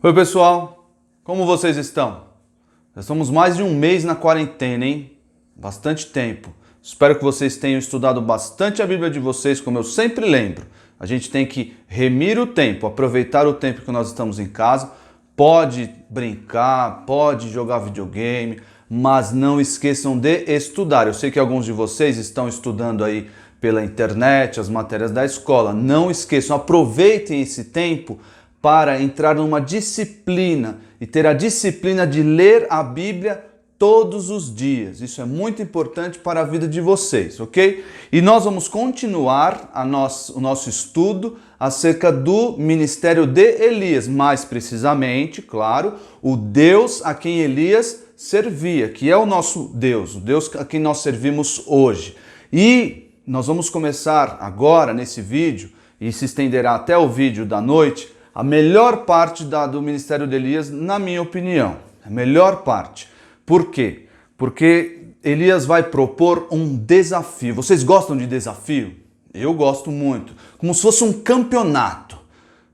Oi pessoal, como vocês estão? Já estamos mais de um mês na quarentena, hein? Bastante tempo. Espero que vocês tenham estudado bastante a Bíblia de vocês, como eu sempre lembro. A gente tem que remir o tempo, aproveitar o tempo que nós estamos em casa. Pode brincar, pode jogar videogame, mas não esqueçam de estudar. Eu sei que alguns de vocês estão estudando aí pela internet, as matérias da escola. Não esqueçam, aproveitem esse tempo para entrar numa disciplina e ter a disciplina de ler a Bíblia todos os dias. Isso é muito importante para a vida de vocês, ok? E nós vamos continuar o nosso estudo acerca do ministério de Elias, mais precisamente, claro, o Deus a quem Elias servia, que é o nosso Deus, o Deus a quem nós servimos hoje. E nós vamos começar agora nesse vídeo, e se estenderá até o vídeo da noite, a melhor parte do ministério de Elias, na minha opinião. A melhor parte. Por quê? Porque Elias vai propor um desafio. Vocês gostam de desafio? Eu gosto muito. Como se fosse um campeonato.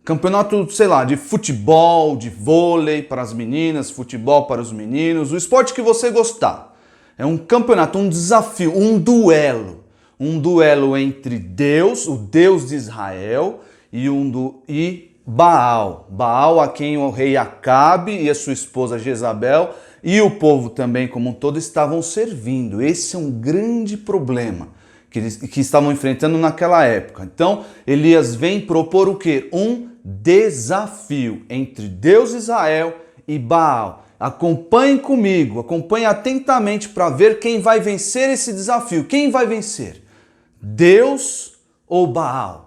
Campeonato, sei lá, de futebol, de vôlei para as meninas, futebol para os meninos, o esporte que você gostar. É um campeonato, um desafio, um duelo. Um duelo entre Deus, o Deus de Israel, e Baal. Baal a quem o rei Acabe e a sua esposa Jezabel e o povo também como um todo estavam servindo. Esse é um grande problema que estavam enfrentando naquela época. Então, Elias vem propor o quê? Um desafio entre Deus de Israel e Baal. Acompanhem comigo, acompanhem atentamente para ver quem vai vencer esse desafio. Quem vai vencer? Deus ou Baal?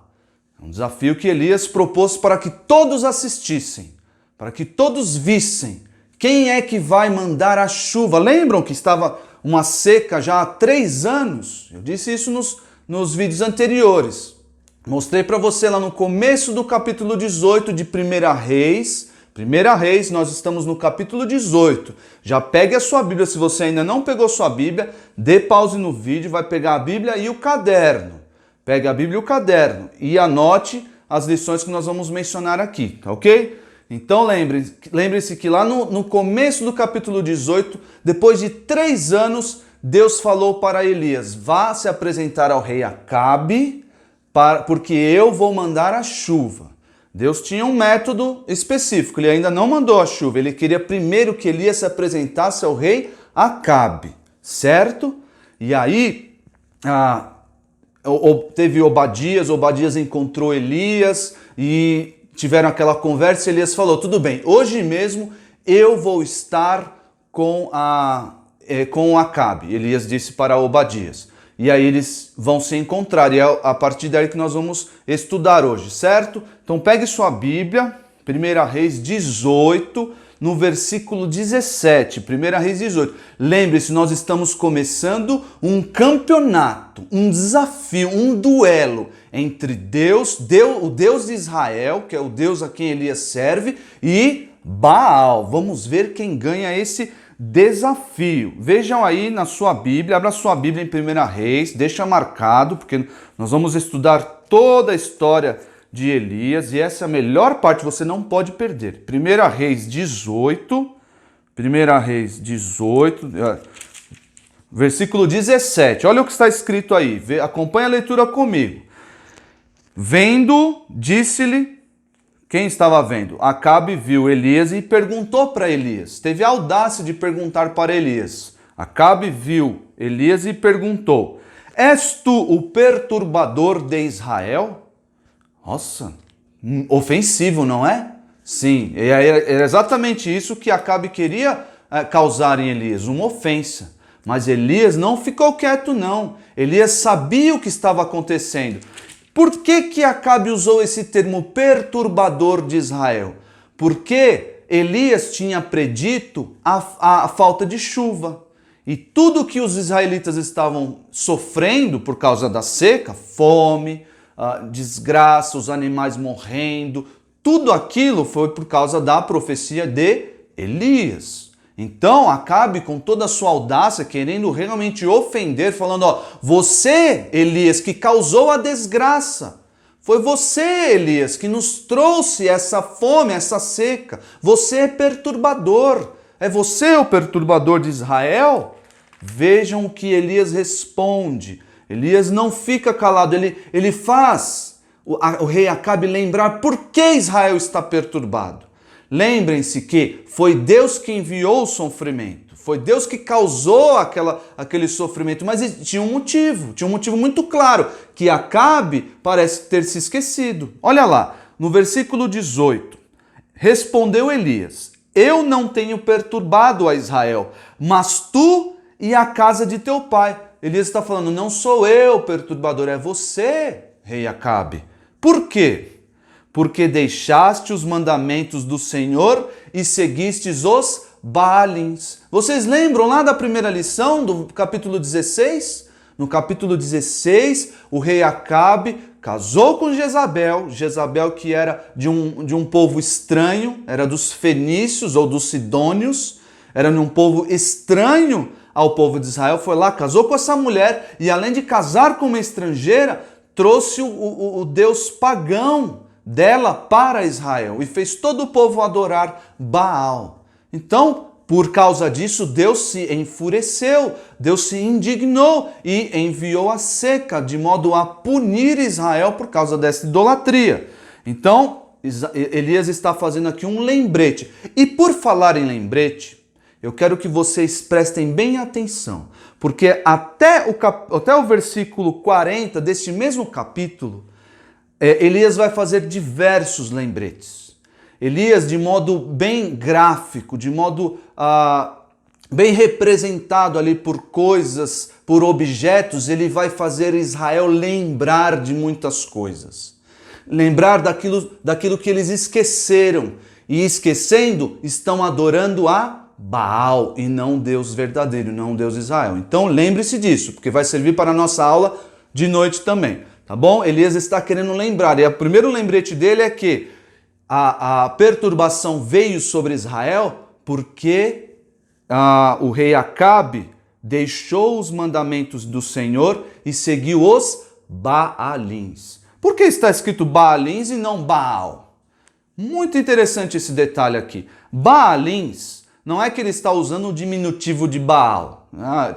É um desafio que Elias propôs para que todos assistissem, para que todos vissem. Quem é que vai mandar a chuva? Lembram que estava uma seca já há 3 anos? Eu disse isso nos vídeos anteriores. Mostrei para você lá no começo do capítulo 18 de 1 Reis. 1 Reis, nós estamos no capítulo 18. Já pegue a sua Bíblia, se você ainda não pegou sua Bíblia, dê pause no vídeo, vai pegar a Bíblia e o caderno. Pegue a Bíblia e o caderno e anote as lições que nós vamos mencionar aqui, tá ok? Então lembre-se que lá no começo do capítulo 18, depois de 3 anos, Deus falou para Elias: vá se apresentar ao rei Acabe, porque eu vou mandar a chuva. Deus tinha um método específico, ele ainda não mandou a chuva, ele queria primeiro que Elias se apresentasse ao rei Acabe, certo? E aí, teve Obadias encontrou Elias e tiveram aquela conversa e Elias falou: tudo bem, hoje mesmo eu vou estar com Acabe. Elias disse para Obadias. E aí eles vão se encontrar e é a partir daí que nós vamos estudar hoje, certo? Então pegue sua Bíblia, 1 Reis 18, no versículo 17, 1 Reis 18. Lembre-se, nós estamos começando um campeonato, um desafio, um duelo entre o Deus de Israel, que é o Deus a quem Elias serve, e Baal. Vamos ver quem ganha esse desafio. Vejam aí na sua Bíblia, abra sua Bíblia em 1 Reis, deixa marcado, porque nós vamos estudar toda a história de Elias, e essa é a melhor parte, você não pode perder. 1 Reis 18, versículo 17, olha o que está escrito aí, acompanha a leitura comigo. Vendo, disse-lhe, quem estava vendo? Acabe viu Elias e perguntou para Elias, teve a audácia de perguntar para Elias. Acabe viu Elias e perguntou: és tu o perturbador de Israel? Nossa, ofensivo, não é? Sim, era exatamente isso que Acabe queria causar em Elias, uma ofensa. Mas Elias não ficou quieto, não. Elias sabia o que estava acontecendo. Por que Acabe usou esse termo perturbador de Israel? Porque Elias tinha predito a falta de chuva. E tudo que os israelitas estavam sofrendo por causa da seca, fome, desgraça, os animais morrendo, tudo aquilo foi por causa da profecia de Elias. Então Acabe, com toda a sua audácia, querendo realmente ofender, falando: ó, você, Elias, que causou a desgraça, Foi você, Elias, que nos trouxe essa fome, essa seca. Você é perturbador. É você o perturbador de Israel? Vejam o que Elias responde. Elias não fica calado, ele faz o rei Acabe lembrar por que Israel está perturbado. Lembrem-se que foi Deus que enviou o sofrimento, foi Deus que causou aquele sofrimento, mas tinha um motivo muito claro, que Acabe parece ter se esquecido. Olha lá, no versículo 18, respondeu Elias: eu não tenho perturbado a Israel, mas tu e a casa de teu pai. Elias está falando, não sou eu perturbador, é você, rei Acabe. Por quê? Porque deixaste os mandamentos do Senhor e seguistes os Baalins. Vocês lembram lá da primeira lição do capítulo 16? No capítulo 16, o rei Acabe casou com Jezabel, Jezabel que era de um povo estranho, era dos fenícios ou dos sidônios, era de um povo estranho ao povo de Israel, foi lá, casou com essa mulher e além de casar com uma estrangeira, trouxe o Deus pagão dela para Israel e fez todo o povo adorar Baal. Então, por causa disso, Deus se enfureceu, Deus se indignou e enviou a seca, de modo a punir Israel por causa dessa idolatria. Então, Elias está fazendo aqui um lembrete. E por falar em lembrete, eu quero que vocês prestem bem atenção, porque até o versículo 40 deste mesmo capítulo, Elias vai fazer diversos lembretes. Elias, de modo bem gráfico, de modo bem representado ali por coisas, por objetos, ele vai fazer Israel lembrar de muitas coisas. Lembrar daquilo que eles esqueceram. E esquecendo, estão adorando a Baal e não Deus verdadeiro, não Deus Israel. Então lembre-se disso, porque vai servir para a nossa aula de noite também, tá bom? Elias está querendo lembrar, e o primeiro lembrete dele é que a perturbação veio sobre Israel porque o rei Acabe deixou os mandamentos do Senhor e seguiu os Baalins. Por que está escrito Baalins e não Baal? Muito interessante esse detalhe aqui. Baalins não é que ele está usando o diminutivo de Baal.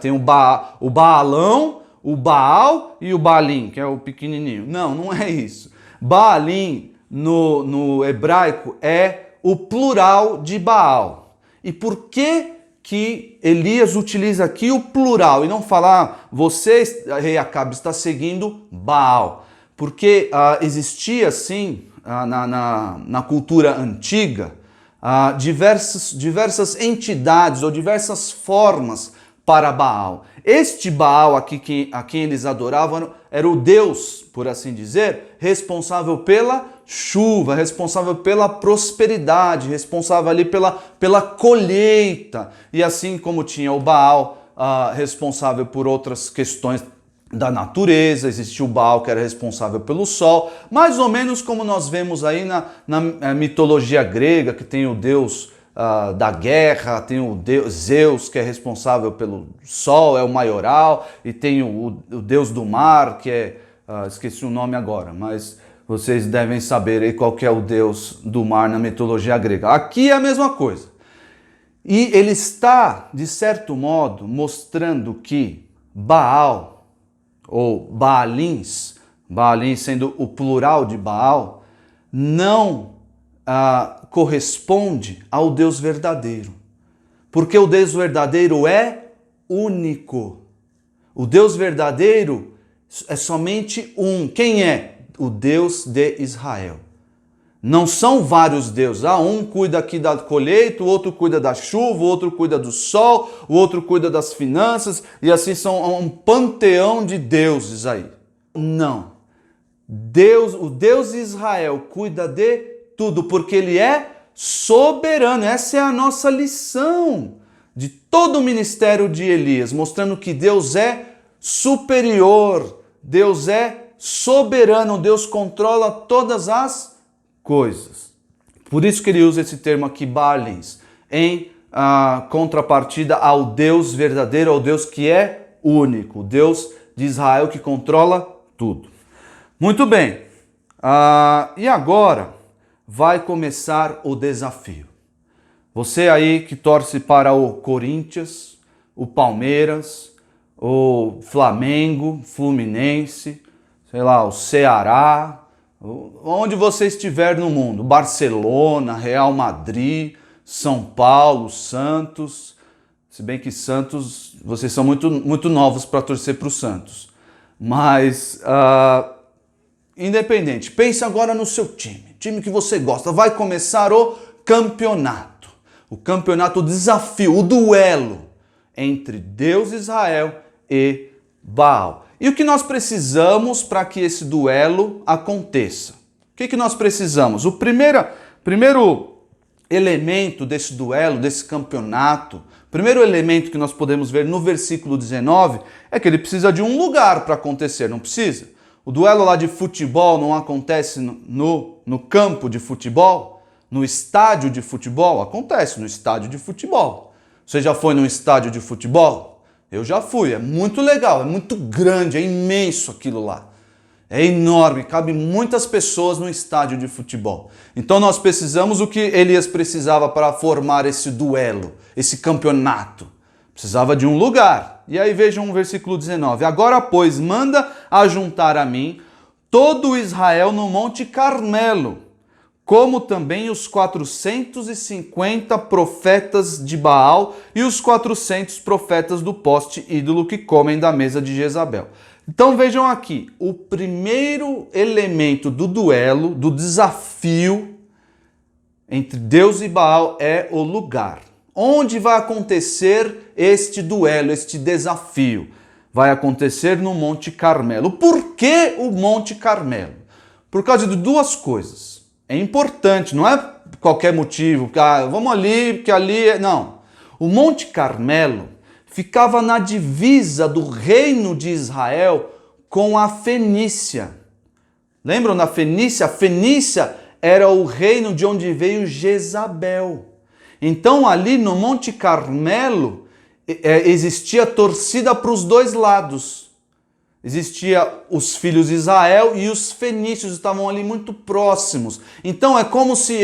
Tem o Baalão, o Baal e o Baalim, que é o pequenininho. Não é isso. Baalim no hebraico é o plural de Baal. E por que Elias utiliza aqui o plural e não falar você, rei Acabe, está seguindo Baal? Porque existia sim na cultura antiga diversas entidades ou diversas formas para Baal. Este Baal aqui a quem eles adoravam era o Deus, por assim dizer, responsável pela chuva, responsável pela prosperidade, responsável ali pela colheita. E assim como tinha o Baal responsável por outras questões da natureza, existia o Baal que era responsável pelo sol, mais ou menos como nós vemos aí na mitologia grega, que tem o deus da guerra, tem o deus Zeus, que é responsável pelo sol, é o maioral, e tem o deus do mar, que é, esqueci o nome agora, mas vocês devem saber aí qual que é o deus do mar na mitologia grega. Aqui é a mesma coisa. E ele está, de certo modo, mostrando que Baal, ou Baalins, Baalins sendo o plural de Baal, não corresponde ao Deus verdadeiro. Porque o Deus verdadeiro é único. O Deus verdadeiro é somente um. Quem é? O Deus de Israel. Não são vários deuses. Um cuida aqui da colheita, o outro cuida da chuva, o outro cuida do sol, o outro cuida das finanças, e assim são um panteão de deuses aí. Não. O Deus de Israel cuida de tudo, porque ele é soberano. Essa é a nossa lição de todo o ministério de Elias, mostrando que Deus é superior, Deus é soberano, Deus controla todas as coisas. Por isso que ele usa esse termo aqui, Baalins, em contrapartida ao Deus verdadeiro, ao Deus que é único, o Deus de Israel que controla tudo. Muito bem, E agora vai começar o desafio. Você aí que torce para o Corinthians, o Palmeiras, o Flamengo, Fluminense, sei lá, o Ceará, onde você estiver no mundo, Barcelona, Real Madrid, São Paulo, Santos, se bem que Santos, vocês são muito novos para torcer para o Santos, mas independente, pense agora no seu time que você gosta, vai começar o campeonato, o desafio, o duelo entre Deus, Israel e Baal. E o que nós precisamos para que esse duelo aconteça? O que nós precisamos? O primeiro elemento desse duelo, desse campeonato, o primeiro elemento que nós podemos ver no versículo 19 é que ele precisa de um lugar para acontecer, não precisa? O duelo lá de futebol não acontece no campo de futebol? No estádio de futebol? Acontece no estádio de futebol. Você já foi num estádio de futebol? Eu já fui, é muito legal, é muito grande, é imenso aquilo lá. É enorme, cabe muitas pessoas no estádio de futebol. Então nós precisamos o que Elias precisava para formar esse duelo, esse campeonato. Precisava de um lugar. E aí vejam o versículo 19. Agora, pois, manda ajuntar a mim todo Israel no Monte Carmelo, como também os 450 profetas de Baal e os 400 profetas do poste ídolo que comem da mesa de Jezabel. Então vejam aqui, o primeiro elemento do duelo, do desafio entre Deus e Baal é o lugar. Onde vai acontecer este duelo, este desafio? Vai acontecer no Monte Carmelo. Por que o Monte Carmelo? Por causa de duas coisas. É importante, não é qualquer motivo, vamos ali, porque ali é... Não. O Monte Carmelo ficava na divisa do reino de Israel com a Fenícia. Lembram da Fenícia? A Fenícia era o reino de onde veio Jezabel. Então ali no Monte Carmelo existia torcida para os dois lados. Existia os filhos de Israel e os fenícios estavam ali muito próximos. Então é como se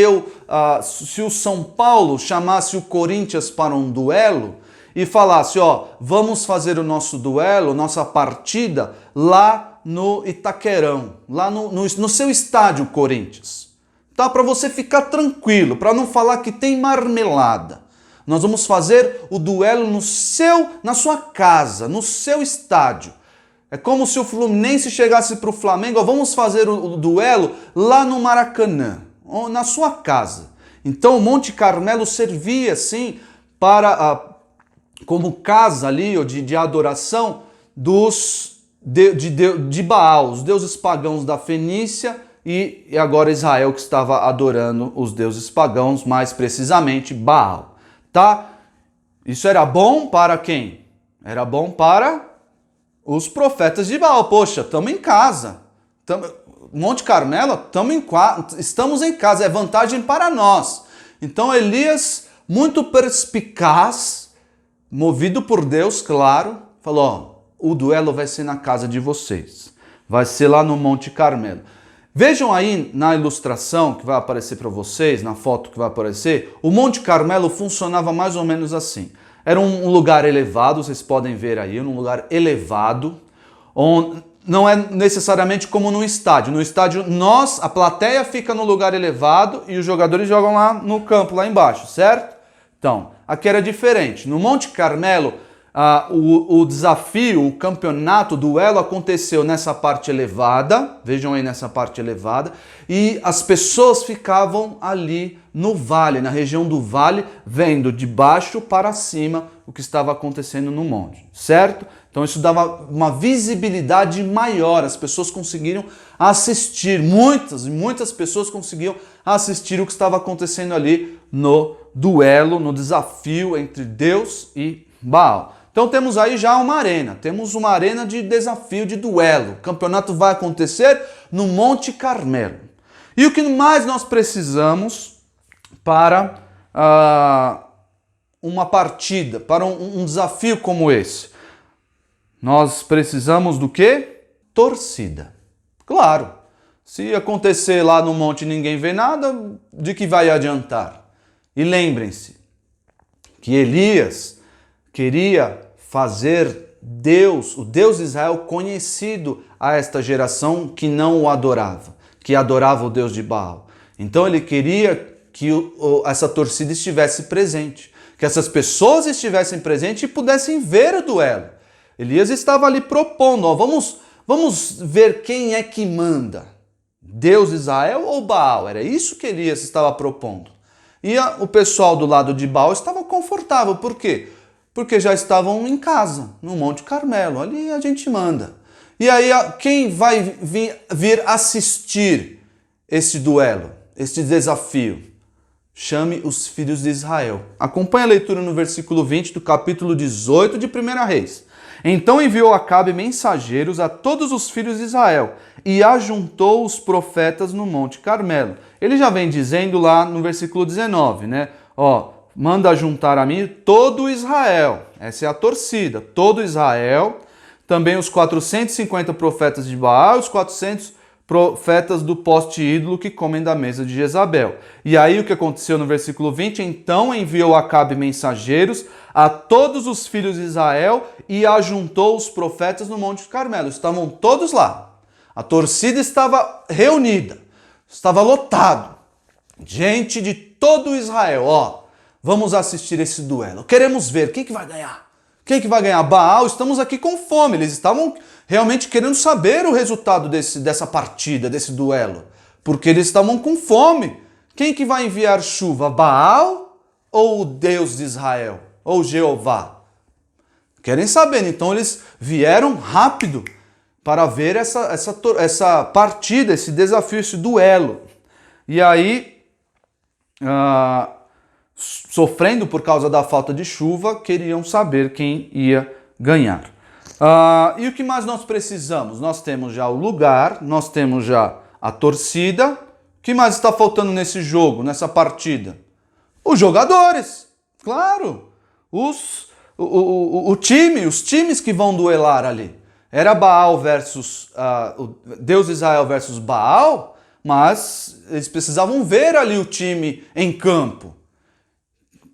se o São Paulo chamasse o Corinthians para um duelo e falasse, vamos fazer o nosso duelo, nossa partida lá no Itaquerão, lá no seu estádio Corinthians. Tá? Para você ficar tranquilo, para não falar que tem marmelada. Nós vamos fazer o duelo na sua casa, no seu estádio. É como se o Fluminense chegasse para o Flamengo, vamos fazer o duelo lá no Maracanã, na sua casa. Então o Monte Carmelo servia assim como casa ali de adoração de Baal, os deuses pagãos da Fenícia e agora Israel que estava adorando os deuses pagãos, mais precisamente Baal. Tá? Isso era bom para quem? Era bom para os profetas de Baal. Poxa, estamos em casa. Monte Carmelo, estamos em casa. É vantagem para nós. Então Elias, muito perspicaz, movido por Deus, claro, falou, o duelo vai ser na casa de vocês. Vai ser lá no Monte Carmelo. Vejam aí na ilustração que vai aparecer para vocês, na foto que vai aparecer, o Monte Carmelo funcionava mais ou menos assim. Era um lugar elevado, vocês podem ver aí, um lugar elevado, onde não é necessariamente como no estádio. No estádio, a plateia fica no lugar elevado e os jogadores jogam lá no campo, lá embaixo, certo? Então, aqui era diferente. No Monte Carmelo, o desafio, o campeonato, o duelo aconteceu nessa parte elevada, vejam aí nessa parte elevada, e as pessoas ficavam ali no vale, na região do vale, vendo de baixo para cima o que estava acontecendo no monte, certo? Então isso dava uma visibilidade maior, as pessoas conseguiram assistir, muitas pessoas conseguiam assistir o que estava acontecendo ali no duelo, no desafio entre Deus e Baal. Então temos aí já uma arena de desafio, de duelo. O campeonato vai acontecer no Monte Carmelo. E o que mais nós precisamos para uma partida, para um desafio como esse? Nós precisamos do quê? Torcida. Claro, Se acontecer lá no monte e ninguém vê nada, de que vai adiantar? E lembrem-se que Elias queria fazer Deus, o Deus de Israel, conhecido a esta geração que não o adorava, que adorava o Deus de Baal. Então ele queria que essa torcida estivesse presente, que essas pessoas estivessem presentes e pudessem ver o duelo. Elias estava ali propondo, ó, vamos ver quem é que manda. Deus de Israel ou Baal? Era isso que Elias estava propondo. E o pessoal do lado de Baal estava confortável. Por quê? Porque já estavam em casa, no Monte Carmelo. Ali a gente manda. E aí quem vai vir assistir esse duelo, esse desafio? Chame os filhos de Israel. Acompanhe a leitura no versículo 20 do capítulo 18 de 1 Reis. Então enviou Acabe mensageiros a todos os filhos de Israel e ajuntou os profetas no Monte Carmelo. Ele já vem dizendo lá no versículo 19, né? Ó, manda juntar a mim todo Israel. Essa é a torcida, todo Israel. Também os 450 profetas de Baal, os 400 profetas do poste ídolo que comem da mesa de Jezabel. E aí o que aconteceu no versículo 20? Então enviou Acabe mensageiros a todos os filhos de Israel e ajuntou os profetas no Monte Carmelo. Estavam todos lá. A torcida estava reunida, estava lotado. Gente de todo Israel, ó, vamos assistir esse duelo. Queremos ver quem que vai ganhar. Quem que vai ganhar? Baal, estamos aqui com fome. Eles estavam realmente querendo saber o resultado dessa partida, desse duelo. Porque eles estavam com fome. Quem que vai enviar chuva? Baal ou o Deus de Israel? Ou Jeová? Querem saber. Então eles vieram rápido para ver essa partida, esse desafio, esse duelo. E aí, sofrendo por causa da falta de chuva, queriam saber quem ia ganhar. E o que mais nós precisamos? Nós temos já o lugar, nós temos já a torcida. O que mais está faltando nesse jogo, nessa partida? Os jogadores, claro. Os times que vão duelar ali. Era Baal versus o Deus de Israel versus Baal, mas eles precisavam ver ali o time em campo.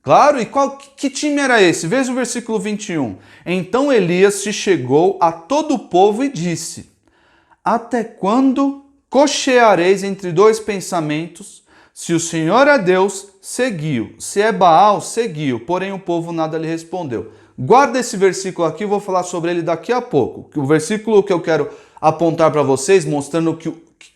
Claro, e que time era esse? Veja o versículo 21. Então Elias se chegou a todo o povo e disse: até quando cocheareis entre dois pensamentos? Se o Senhor é Deus, seguiu. Se é Baal, seguiu. Porém o povo nada lhe respondeu. Guarda esse versículo aqui, eu vou falar sobre ele daqui a pouco. O versículo que eu quero apontar para vocês, mostrando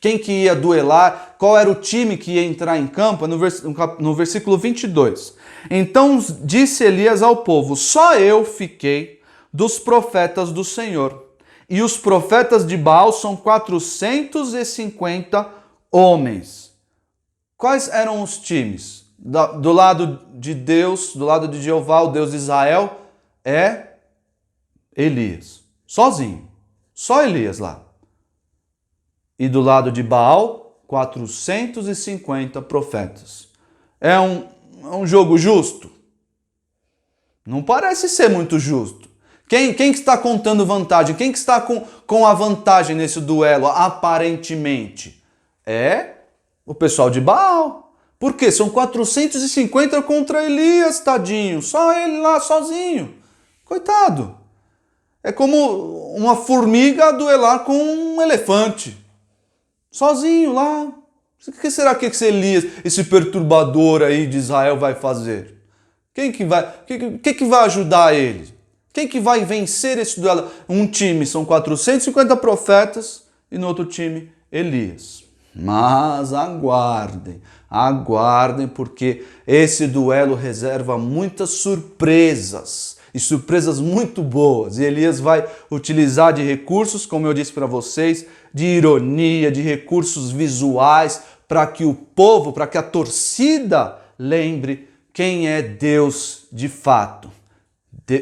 quem que ia duelar, qual era o time que ia entrar em campo, é no versículo 22. Então disse Elias ao povo: só eu fiquei dos profetas do Senhor, e os profetas de Baal são 450 homens. Quais eram os times? Do lado de Deus, do lado de Jeová, o Deus de Israel, é Elias, sozinho, só Elias lá. E do lado de Baal, 450 profetas. É um jogo justo? Não parece ser muito justo. Quem que está contando vantagem? Quem que está com a vantagem nesse duelo, aparentemente? É o pessoal de Baal. Por quê? São 450 contra Elias, tadinho. Só ele lá, sozinho. Coitado. É como uma formiga duelar com um elefante. Sozinho lá. O que será que esse Elias, esse perturbador aí de Israel vai fazer? Quem que vai ajudar ele? Quem que vai vencer esse duelo? Um time são 450 profetas e no outro time Elias. Mas aguardem, porque esse duelo reserva muitas surpresas. E surpresas muito boas. E Elias vai utilizar de recursos, como eu disse para vocês, de ironia, de recursos visuais, para que o povo, para que a torcida lembre quem é Deus de fato.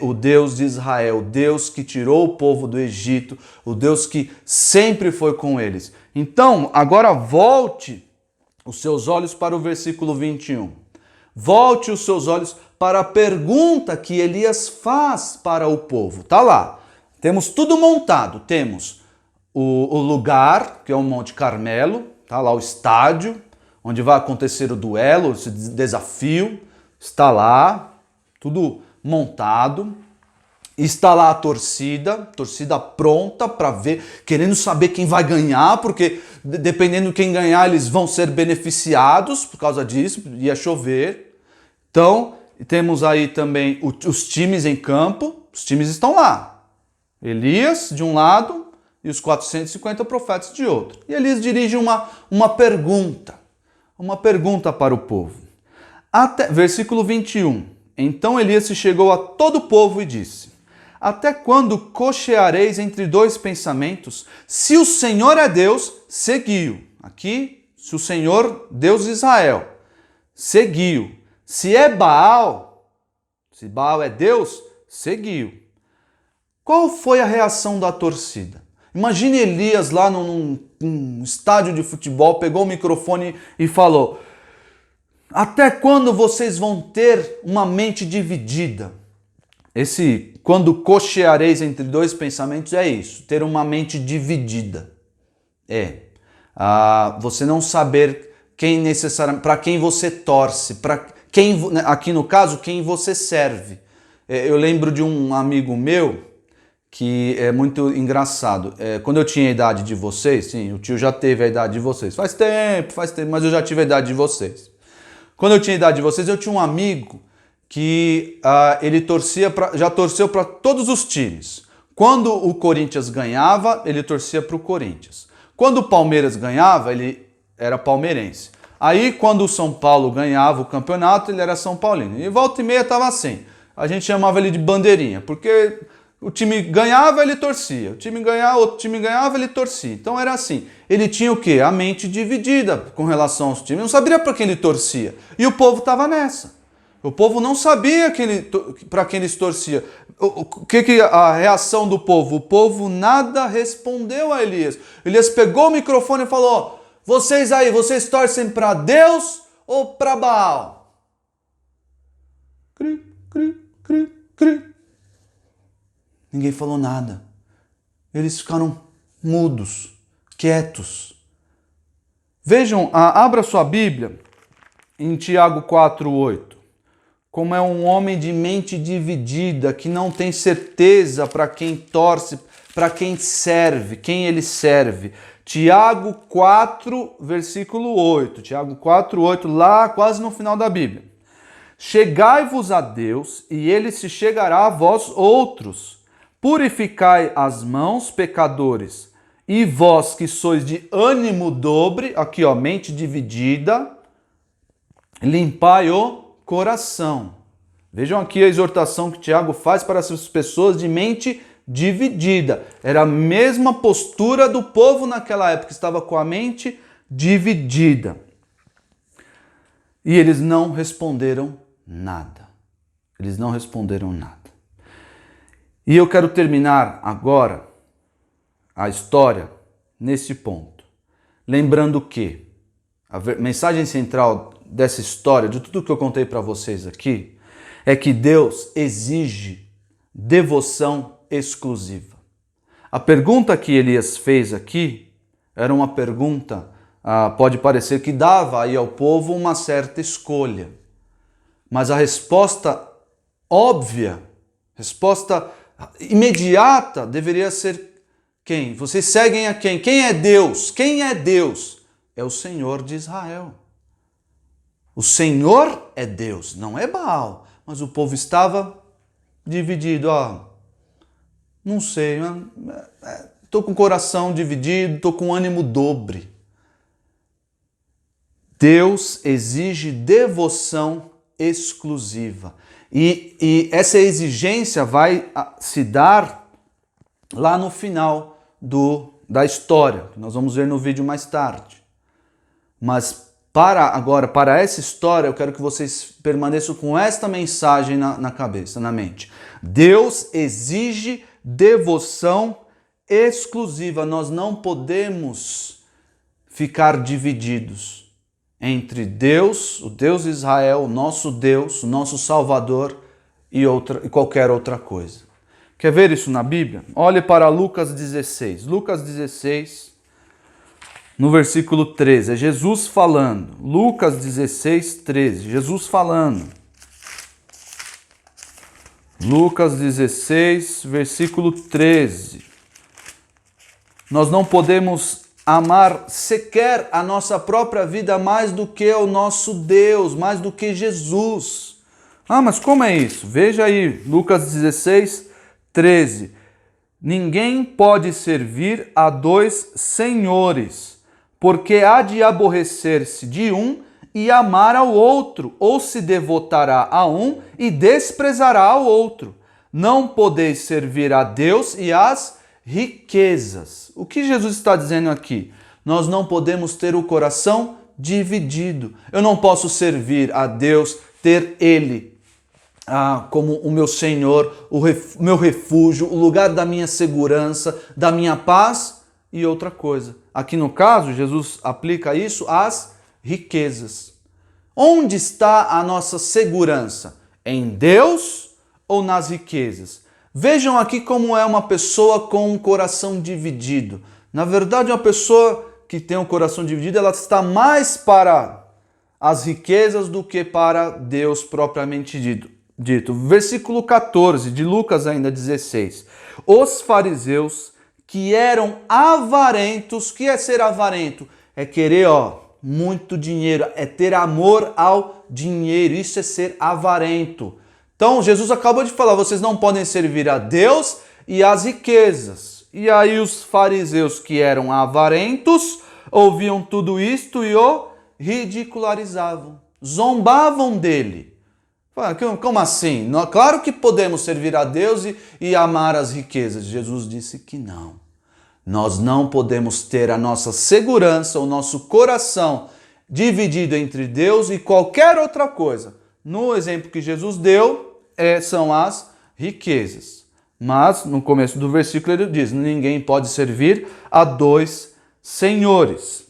O Deus de Israel, o Deus que tirou o povo do Egito, o Deus que sempre foi com eles. Então, agora volte os seus olhos para o versículo 21. Volte os seus olhos para a pergunta que Elias faz para o povo. Tá lá. Temos tudo montado. Temos o lugar, que é o Monte Carmelo, tá lá o estádio, onde vai acontecer o duelo, esse desafio, está lá, tudo montado. Está lá a torcida pronta para ver, querendo saber quem vai ganhar, porque dependendo de quem ganhar, eles vão ser beneficiados por causa disso, ia chover. Então, temos aí também os times em campo, os times estão lá. Elias de um lado e os 450 profetas de outro. E Elias dirige uma pergunta para o povo. Versículo 21. Então Elias se chegou a todo o povo e disse: até quando cocheareis entre dois pensamentos? Se o Senhor é Deus, seguiu. Aqui, se o Senhor, Deus de Israel, seguiu. Se é Baal, se Baal é Deus, seguiu. Qual foi a reação da torcida? Imagine Elias lá num estádio de futebol, pegou o microfone e falou: até quando vocês vão ter uma mente dividida? Quando cocheareis entre dois pensamentos, é isso, ter uma mente dividida. Você não saber para quem você torce, para quem, aqui no caso, quem você serve. Eu lembro de um amigo meu que é muito engraçado. Quando eu tinha a idade de vocês, sim, o tio já teve a idade de vocês. Faz tempo, mas eu já tive a idade de vocês. Quando eu tinha a idade de vocês, eu tinha um amigo que ele já torceu para todos os times. Quando o Corinthians ganhava, ele torcia para o Corinthians. Quando o Palmeiras ganhava, ele era palmeirense. Aí, quando o São Paulo ganhava o campeonato, ele era São Paulino. E volta e meia estava assim. A gente chamava ele de bandeirinha, porque o time ganhava, ele torcia. O time ganhava, outro time ganhava, ele torcia. Então era assim. Ele tinha o quê? A mente dividida com relação aos times. Não sabia para quem ele torcia. E o povo estava nessa. O povo não sabia para quem eles torciam. O que a reação do povo? O povo nada respondeu a Elias. Elias pegou o microfone e falou: vocês aí, vocês torcem para Deus ou para Baal? Cri, cri, cri, cri. Ninguém falou nada. Eles ficaram mudos, quietos. Vejam, abra sua Bíblia em Tiago 4:8. Como é um homem de mente dividida, que não tem certeza para quem torce, para quem serve, quem ele serve. Tiago 4, versículo 8. Tiago 4, 8, lá quase no final da Bíblia. Chegai-vos a Deus, e ele se chegará a vós outros. Purificai as mãos, pecadores, e vós que sois de ânimo dobre, aqui ó, mente dividida, limpai o coração. Vejam aqui a exortação que Tiago faz para essas pessoas de mente dividida. Era a mesma postura do povo naquela época, estava com a mente dividida. E eles não responderam nada. Eles não responderam nada. E eu quero terminar agora a história nesse ponto. Lembrando que a mensagem central dessa história, de tudo que eu contei para vocês aqui, é que Deus exige devoção exclusiva. A pergunta que Elias fez aqui era uma pergunta, pode parecer que dava aí ao povo uma certa escolha. Mas a resposta óbvia, resposta imediata deveria ser quem? Vocês seguem a quem? Quem é Deus? Quem é Deus? É o Senhor de Israel. O Senhor é Deus, não é Baal. Mas o povo estava dividido. Não sei, estou com o coração dividido, estou com ânimo dobre. Deus exige devoção exclusiva. E essa exigência vai se dar lá no final da história, que nós vamos ver no vídeo mais tarde. Mas para essa história, eu quero que vocês permaneçam com esta mensagem na cabeça, na mente. Deus exige devoção exclusiva. Nós não podemos ficar divididos entre Deus, o Deus de Israel, o nosso Salvador e qualquer outra coisa. Quer ver isso na Bíblia? Olhe para Lucas 16. Lucas 16, no versículo 13. É Jesus falando. Lucas 16, 13. Jesus falando. Lucas 16, versículo 13. Nós não podemos amar sequer a nossa própria vida mais do que o nosso Deus, mais do que Jesus. Ah, mas como é isso? Veja aí, Lucas 16, 13. Ninguém pode servir a dois senhores, porque há de aborrecer-se de um e amar ao outro, ou se devotará a um e desprezará ao outro. Não podeis servir a Deus e às riquezas. O que Jesus está dizendo aqui? Nós não podemos ter o coração dividido. Eu não posso servir a Deus, ter Ele como o meu Senhor, o meu refúgio, o lugar da minha segurança, da minha paz e outra coisa. Aqui no caso, Jesus aplica isso às riquezas. Onde está a nossa segurança? Em Deus ou nas riquezas? Vejam aqui como é uma pessoa com um coração dividido. Na verdade, uma pessoa que tem um coração dividido, ela está mais para as riquezas do que para Deus propriamente dito. Versículo 14 de Lucas ainda 16. Os fariseus que eram avarentos, o que é ser avarento? É querer, muito dinheiro, é ter amor ao dinheiro, isso é ser avarento. Então, Jesus acabou de falar, vocês não podem servir a Deus e às riquezas. E aí os fariseus que eram avarentos ouviam tudo isto e o ridicularizavam, zombavam dele. Como assim? Claro que podemos servir a Deus e amar as riquezas. Jesus disse que não. Nós não podemos ter a nossa segurança, o nosso coração dividido entre Deus e qualquer outra coisa. No exemplo que Jesus deu, são as riquezas. Mas, no começo do versículo, ele diz, ninguém pode servir a dois senhores.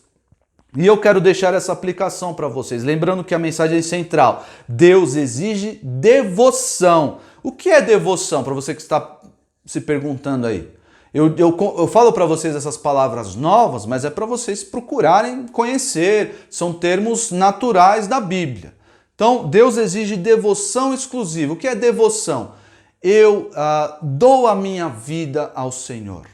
E eu quero deixar essa aplicação para vocês, lembrando que a mensagem é central. Deus exige devoção. O que é devoção, para você que está se perguntando aí? Eu falo para vocês essas palavras novas, mas é para vocês procurarem conhecer. São termos naturais da Bíblia. Então, Deus exige devoção exclusiva. O que é devoção? Eu dou a minha vida ao Senhor.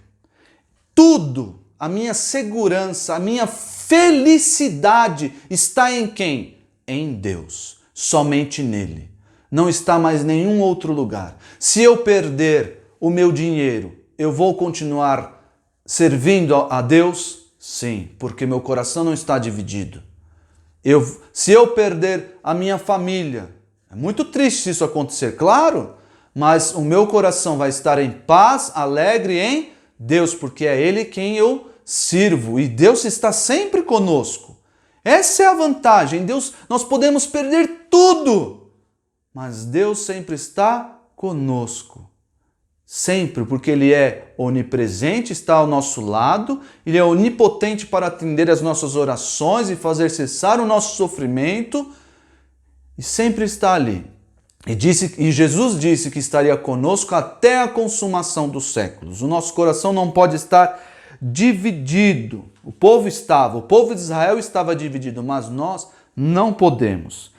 Tudo, a minha segurança, a minha felicidade está em quem? Em Deus. Somente nele. Não está mais em nenhum outro lugar. Se eu perder o meu dinheiro, eu vou continuar servindo a Deus? Sim, porque meu coração não está dividido. Se eu perder a minha família, é muito triste se isso acontecer, claro, mas o meu coração vai estar em paz, alegre em Deus, porque é Ele quem eu sirvo e Deus está sempre conosco. Essa é a vantagem. Deus, nós podemos perder tudo, mas Deus sempre está conosco. Sempre, porque Ele é onipresente, está ao nosso lado, Ele é onipotente para atender as nossas orações e fazer cessar o nosso sofrimento, e sempre está ali. E Jesus disse que estaria conosco até a consumação dos séculos. O nosso coração não pode estar dividido. O povo de Israel estava dividido, mas nós não podemos.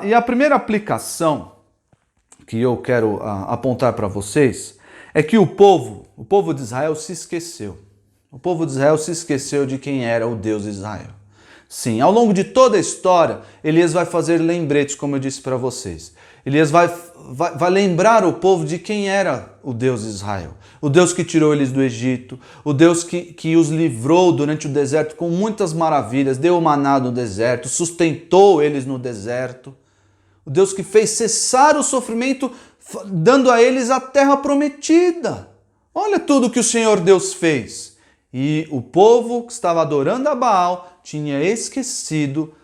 E a primeira aplicação que eu quero apontar para vocês é que o povo de Israel se esqueceu. O povo de Israel se esqueceu de quem era o Deus de Israel. Sim, ao longo de toda a história, Elias vai fazer lembretes, como eu disse para vocês. Elias vai lembrar o povo de quem era o Deus de Israel. O Deus que tirou eles do Egito, o Deus que os livrou durante o deserto com muitas maravilhas, deu o maná no deserto, sustentou eles no deserto. O Deus que fez cessar o sofrimento, dando a eles a terra prometida. Olha tudo que o Senhor Deus fez. E o povo que estava adorando a Baal tinha esquecido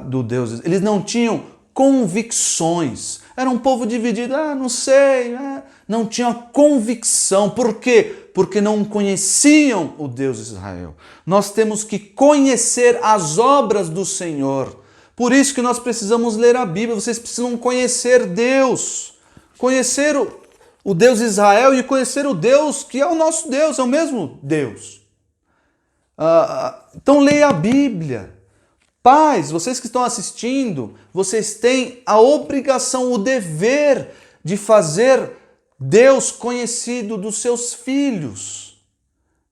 do Deus. Eles não tinham convicções. Era um povo dividido. Não sei. Não tinha convicção. Por quê? Porque não conheciam o Deus de Israel. Nós temos que conhecer as obras do Senhor. Por isso que nós precisamos ler a Bíblia. Vocês precisam conhecer Deus. Conhecer o Deus de Israel e conhecer o Deus que é o nosso Deus, é o mesmo Deus. Então leia a Bíblia. Pais, vocês que estão assistindo, vocês têm a obrigação, o dever de fazer Deus conhecido dos seus filhos.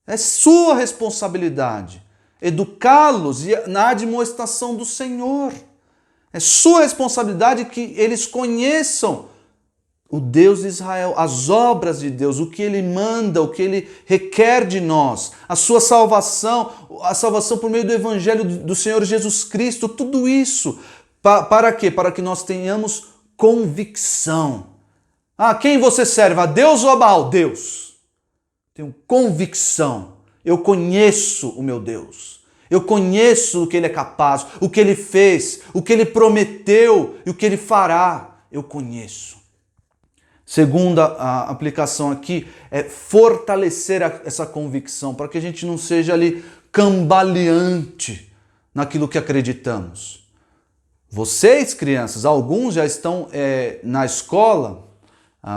É sua responsabilidade educá-los na admoestação do Senhor. É sua responsabilidade que eles conheçam o Deus de Israel, as obras de Deus, o que Ele manda, o que Ele requer de nós, a sua salvação, a salvação por meio do Evangelho do Senhor Jesus Cristo, tudo isso. Para quê? Para que nós tenhamos convicção. Quem você serve? A Deus ou a Baal? Deus. Tenho convicção. Eu conheço o meu Deus. Eu conheço o que Ele é capaz, o que Ele fez, o que Ele prometeu e o que Ele fará. Eu conheço. Segunda aplicação aqui é fortalecer essa convicção, para que a gente não seja ali cambaleante naquilo que acreditamos. Vocês, crianças, alguns já estão na escola,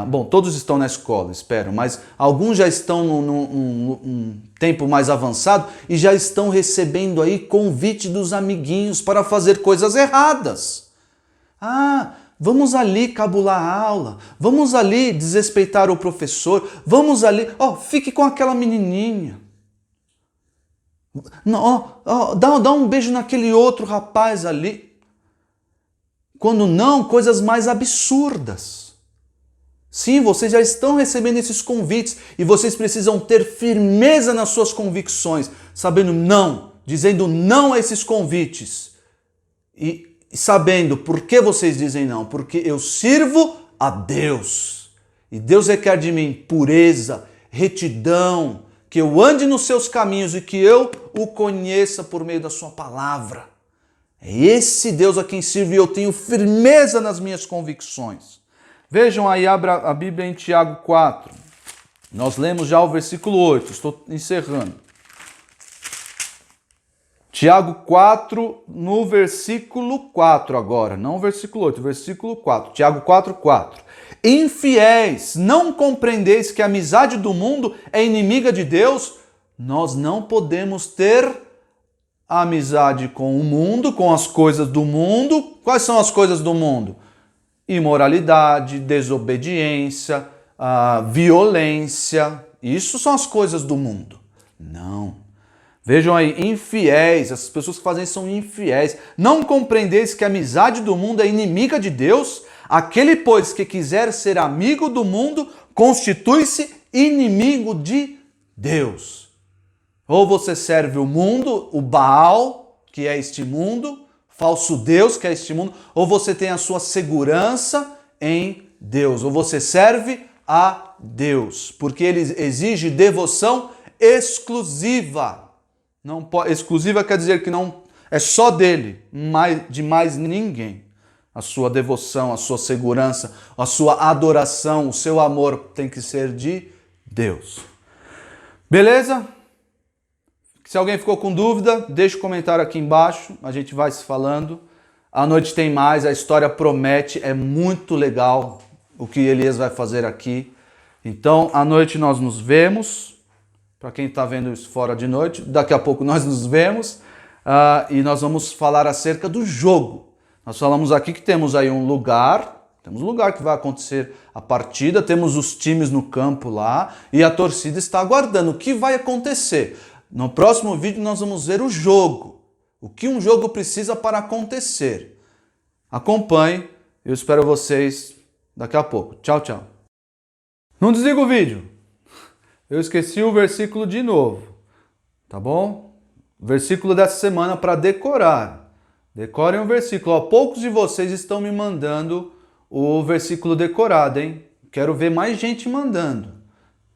bom, todos estão na escola, espero, mas alguns já estão num tempo mais avançado e já estão recebendo aí convite dos amiguinhos para fazer coisas erradas. Vamos ali cabular a aula, vamos ali desrespeitar o professor, vamos ali, fique com aquela menininha. Dá um beijo naquele outro rapaz ali. Quando não, coisas mais absurdas. Sim, vocês já estão recebendo esses convites e vocês precisam ter firmeza nas suas convicções, sabendo não, dizendo não a esses convites. E sabendo por que vocês dizem não, porque eu sirvo a Deus. E Deus requer de mim pureza, retidão, que eu ande nos seus caminhos e que eu o conheça por meio da sua palavra. É esse Deus a quem sirvo e eu tenho firmeza nas minhas convicções. Vejam aí, abra a Bíblia em Tiago 4. Nós lemos já o versículo 8, estou encerrando. Tiago 4, no versículo 4 agora, não o versículo 8, o versículo 4. Tiago 4, 4. Infiéis, não compreendeis que a amizade do mundo é inimiga de Deus? Nós não podemos ter amizade com o mundo, com as coisas do mundo. Quais são as coisas do mundo? Imoralidade, desobediência, violência. Isso são as coisas do mundo. Não. Vejam aí, infiéis, essas pessoas que fazem isso são infiéis. Não compreendeis que a amizade do mundo é inimiga de Deus? Aquele, pois, que quiser ser amigo do mundo, constitui-se inimigo de Deus. Ou você serve o mundo, o Baal, que é este mundo, falso Deus, que é este mundo, ou você tem a sua segurança em Deus, ou você serve a Deus, porque Ele exige devoção exclusiva. Não pode, exclusiva quer dizer que não é só dele, de mais ninguém. A sua devoção, a sua segurança, a sua adoração, o seu amor tem que ser de Deus. Beleza? Se alguém ficou com dúvida, deixa o comentário aqui embaixo, a gente vai se falando. À noite tem mais, a história promete, é muito legal o que Elias vai fazer aqui. Então, à noite nós nos vemos. Para quem está vendo isso fora de noite, daqui a pouco nós nos vemos e nós vamos falar acerca do jogo. Nós falamos aqui que temos aí um lugar que vai acontecer a partida, temos os times no campo lá e a torcida está aguardando o que vai acontecer. No próximo vídeo nós vamos ver o jogo, o que um jogo precisa para acontecer. Acompanhe, eu espero vocês daqui a pouco. Tchau, tchau. Não desliga o vídeo. Eu esqueci o versículo de novo, tá bom? Versículo dessa semana para decorar. Decorem o versículo. Poucos de vocês estão me mandando o versículo decorado, hein? Quero ver mais gente mandando.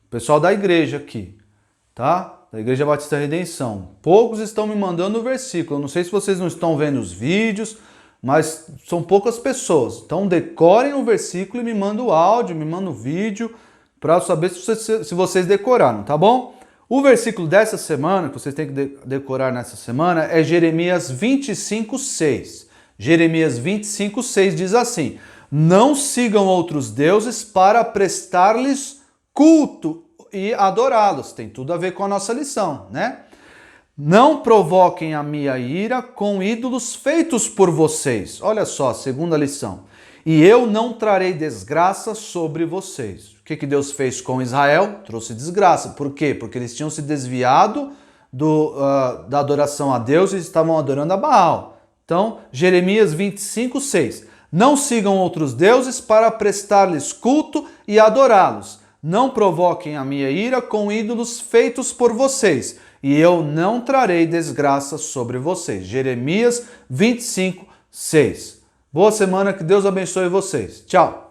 Pessoal da igreja aqui, tá? Da Igreja Batista Redenção. Poucos estão me mandando o versículo. Eu não sei se vocês não estão vendo os vídeos, mas são poucas pessoas. Então decorem o versículo e me mandam o áudio, me mandam o vídeo, para eu saber se vocês decoraram, tá bom? O versículo dessa semana, que vocês têm que decorar nessa semana, é Jeremias 25:6. Jeremias 25:6 diz assim: Não sigam outros deuses para prestar-lhes culto e adorá-los. Tem tudo a ver com a nossa lição, né? Não provoquem a minha ira com ídolos feitos por vocês. Olha só, segunda lição. E eu não trarei desgraça sobre vocês. O que Deus fez com Israel? Trouxe desgraça. Por quê? Porque eles tinham se desviado da adoração a Deus e estavam adorando a Baal. Então, Jeremias 25, 6. Não sigam outros deuses para prestar-lhes culto e adorá-los. Não provoquem a minha ira com ídolos feitos por vocês, e eu não trarei desgraça sobre vocês. Jeremias 25, 6. Boa semana, que Deus abençoe vocês. Tchau!